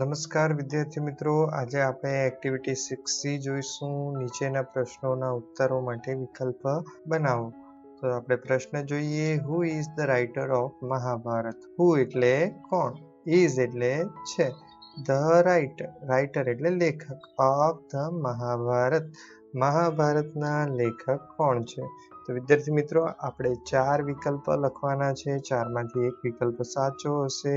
નમસ્કાર વિદ્યાર્થી મિત્રો, આજે આપણે એક્ટિવિટી 6C જોઈશું. નીચેના પ્રશ્નોના ઉત્તરો માટે વિકલ્પ બનાવો. તો આપણે પ્રશ્ન જોઈએ. Who is the writer of Mahabharata? Who એટલે કોણ, ઇઝ એટલે છે, ધ રાઇટર એટલે લેખક, ઓફ ધ મહાભારત મહાભારતના લેખક કોણ છે? તો વિદ્યાર્થી મિત્રો, આપણે 4 વિકલ્પ લખવાના છે. 4માંથી એક વિકલ્પ સાચો હશે.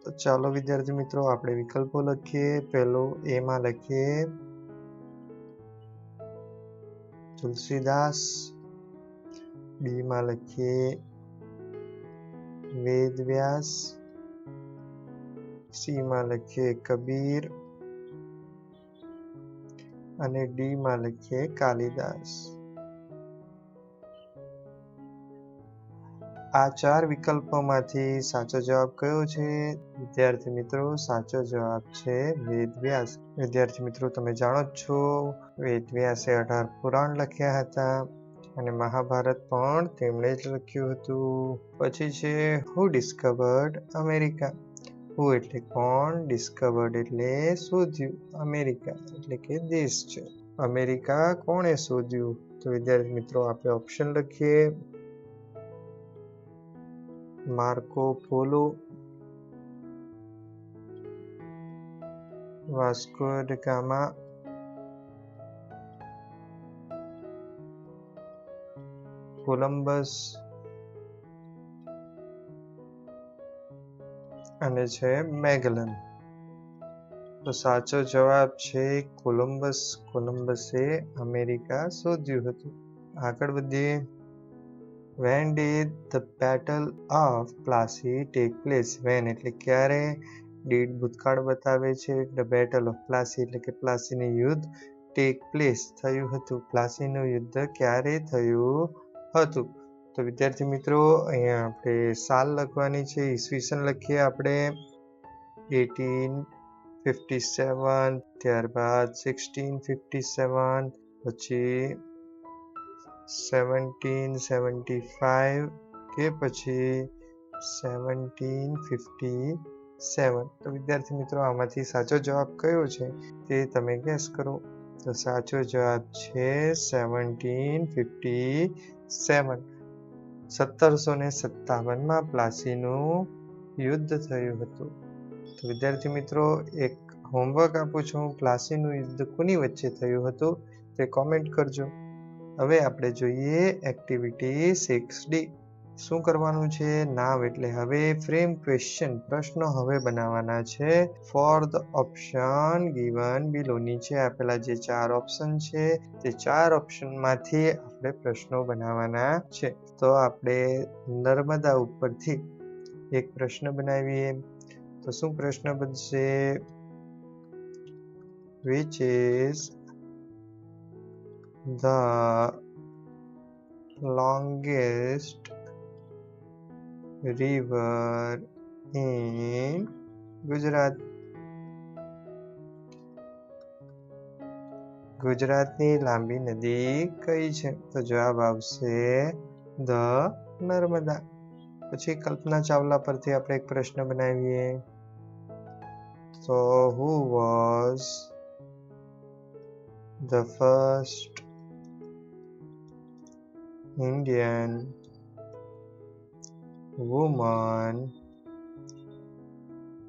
તો ચાલો વિદ્યાર્થી મિત્રો, આપણે વિકલ્પો લખીએ. પહેલો એમાં લખીએ તુલસીદાસ, બી માં લખીએ વેદવ્યાસ, સી માં લખીએ કબીર અને ડી માં લખીએ કાલિદાસ. આ 4 વિકલ્પોમાંથી સાચો જવાબ કયો છે? વિદ્યાર્થી મિત્રો, સાચો જવાબ છે વેદવ્યાસ. વિદ્યાર્થી મિત્રો, તમે જાણો જ છો, વેદવ્યાસે 18 પુરાણ લખ્યા હતા અને મહાભારત પણ તેમણે જ લખ્યું હતું. પછી છે હુ ડિસ્કવર્ડ અમેરિકા? હુ એટલે કોણ, ડિસ્કવર્ડ એટલે શોધ્યું, અમેરિકા એટલે કે દેશ છે. અમેરિકા કોણે શોધ્યું? તો વિદ્યાર્થી મિત્રો, આપણે ઓપ્શન લખીએ. માર્કો પોલો, વાસ્કો ડ ગામા, કોલંબસ અને છે મેગલન. તો સાચો જવાબ છે કોલંબસ. કોલંબસે અમેરિકા શોધ્યું હતું. આગળ વધીએ. When did the battle of Plassey take place? When એટલે ક્યારે, did ભૂતકાળ બતાવે છે, the battle of Plassey એટલે કે પ્લાસીનું યુદ્ધ, take place થયું હતું. પ્લાસીનું યુદ્ધ ક્યારે થયું હતું? તો વિદ્યાર્થી મિત્રો, અહીંયા આપણે સાલ લખવાની છે. ઈસવીસન લખીએ આપણે 1857, ત્યારબાદ 1657, પછી 1775 કે પછી 1757. તો વિદ્યાર્થી મિત્રો, આમાંથી સાચો જવાબ કયો છે તે તમે ગેસ કરો. તો સાચો જવાબ છે 1757. 1757માં પ્લાસીનું યુદ્ધ થયું હતું. તો વિદ્યાર્થી મિત્રો, એક હોમવર્ક આપું છું. પ્લાસીનું યુદ્ધ કોની વચ્ચે થયું હતું તે કોમેન્ટ કરજો. હવે આપણે જોઈએ એક્ટિવિટી 6D. શું કરવાનું છે? નાવ એટલે હવે, ફ્રેમ ક્વેશ્ચન પ્રશ્નો હવે બનાવવાના છે. For the option given below, નીચે આપેલા જે 4 ઓપ્શન છે તે 4 ઓપ્શનમાંથી આપણે પ્રશ્નો બનાવવાના છે. તો આપણે નર્મદા ઉપરથી એક પ્રશ્ન બનાવીએ. તો શું પ્રશ્ન બનશે? Which is the longest river in Gujarat? ગુજરાતની લાંબી નદી કઈ છે? તો જવાબ આવશે ધ નર્મદા. પછી કલ્પના ચાવલા પરથી આપણે એક પ્રશ્ન બનાવીએ. તો who was the first Indian woman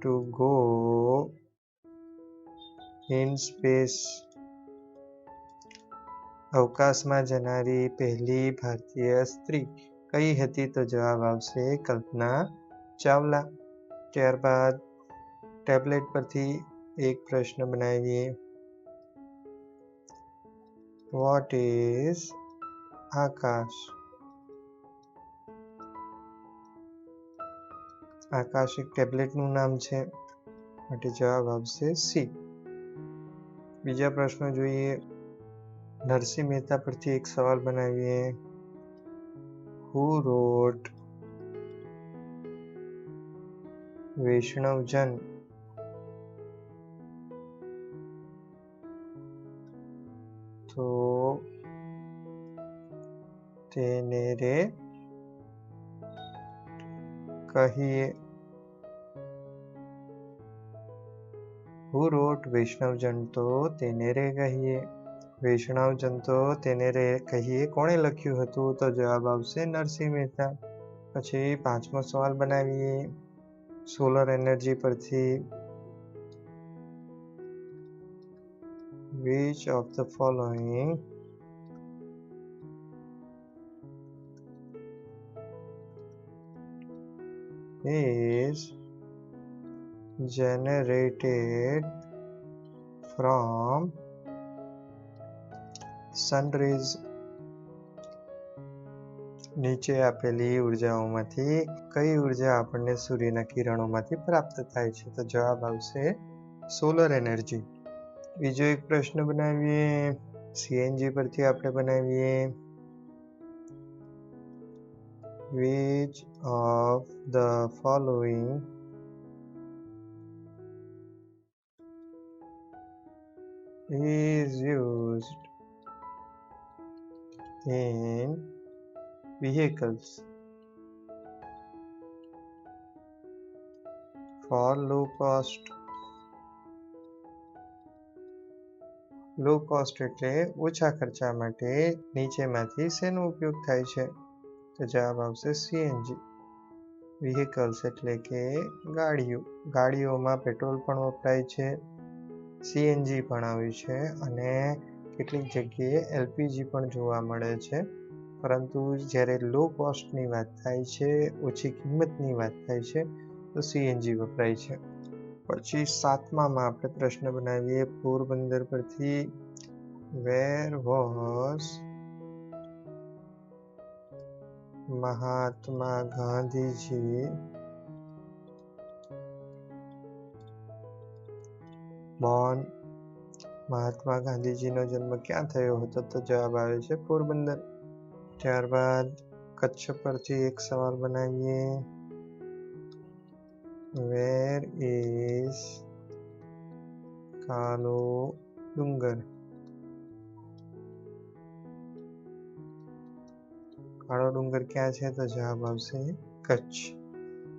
to go in space? અવકાશમાં જનારી પહેલી ભારતીય સ્ત્રી કઈ હતી? તો જવાબ આવશે કલ્પના ચાવલા. ત્યારબાદ ટેબ્લેટ પરથી એક પ્રશ્ન બનાવીએ. વોટ ઇઝ આકાશ? આકાશ એક ટેબ્લેટનું નામ છે, માટે જવાબ આવશે સી. બીજા પ્રશ્નો જોઈએ. નરસિંહ મહેતા પરથી એક સવાલ બનાવીએ. હુ રોટ વૈષ્ણવજન? તો તેને રે કહીએ. હુ રોટ વૈષ્ણવજન તો તેને રે કહીએ. વૈષ્ણવજન તો તેને રે કહીએ કોણે લખ્યું હતું? તો જવાબ આવશે નરસિંહ મહેતા. પછી 5મો સવાલ બનાવીએ સોલર એનર્જી પરથી. Which of the following is generated from sun rays? નીચે આપેલી ઉર્જાઓમાંથી કઈ ઉર્જા આપણને સૂર્યના કિરણોમાંથી પ્રાપ્ત થાય છે? તો જવાબ આવશે સોલર એનર્જી. બીજો એક પ્રશ્ન બનાવીએ સીએનજી પરથી આપણે બનાવીએ. Which of the following is used in vehicles for low cost? Low cost એટલે ઓછા ખર્ચા માટે નીચેમાંથી શેનો ઉપયોગ થાય છે? તો જવાબ આવશે સીએનજી. વ્હીકલ્સ એટલે કે ગાડીઓ. ગાડીઓમાં પેટ્રોલ પણ વપરાય છે, સીએનજી પણ આવ્યું છે અને કેટલીક જગ્યાએ એલપીજી પણ જોવા મળે છે. પરંતુ જ્યારે લો કોસ્ટની વાત થાય છે, ઓછી કિંમતની વાત થાય છે તો સીએનજી વપરાય છે. પછી 7મામાં આપણે પ્રશ્ન બનાવીએ પોરબંદર પરથી. Where was Mahatma Gandhiji born? Mahatma ગાંધીજીનો જન્મ ક્યાં થયો હતો? તો જવાબ આવે છે પોરબંદર. ત્યારબાદ કચ્છ પરથી એક સવાલ બનાવીએ. વેર ઇઝ કાલો ડુંગર? કાળો ડુંગર ક્યાં છે? તો જવાબ આવશે કચ્છ.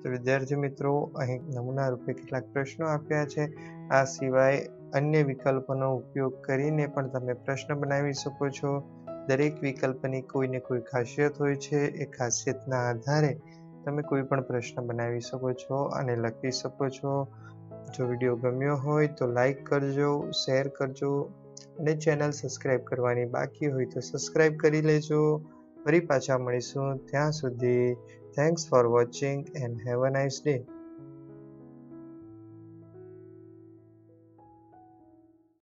તો વિદ્યાર્થી મિત્રો, અહીં નમૂના રૂપે કેટલાક પ્રશ્નો આપ્યા છે. આ સિવાય અન્ય વિકલ્પોનો ઉપયોગ કરીને પણ તમે પ્રશ્ન બનાવી શકો છો. દરેક વિકલ્પની કોઈને કોઈ ખાસિયત હોય છે. એ ખાસિયતના આધારે તમે કોઈ પણ પ્રશ્ન બનાવી શકો છો અને લખી શકો છો. જો વિડીયો ગમ્યો હોય તો લાઈક કરજો, શેર કરજો અને ચેનલ સબસ્ક્રાઈબ કરવાની બાકી હોય તો સબસ્ક્રાઈબ કરી લેજો. ફરી પાછા મળીશું. ત્યાં સુધી thanks for watching and have a nice day.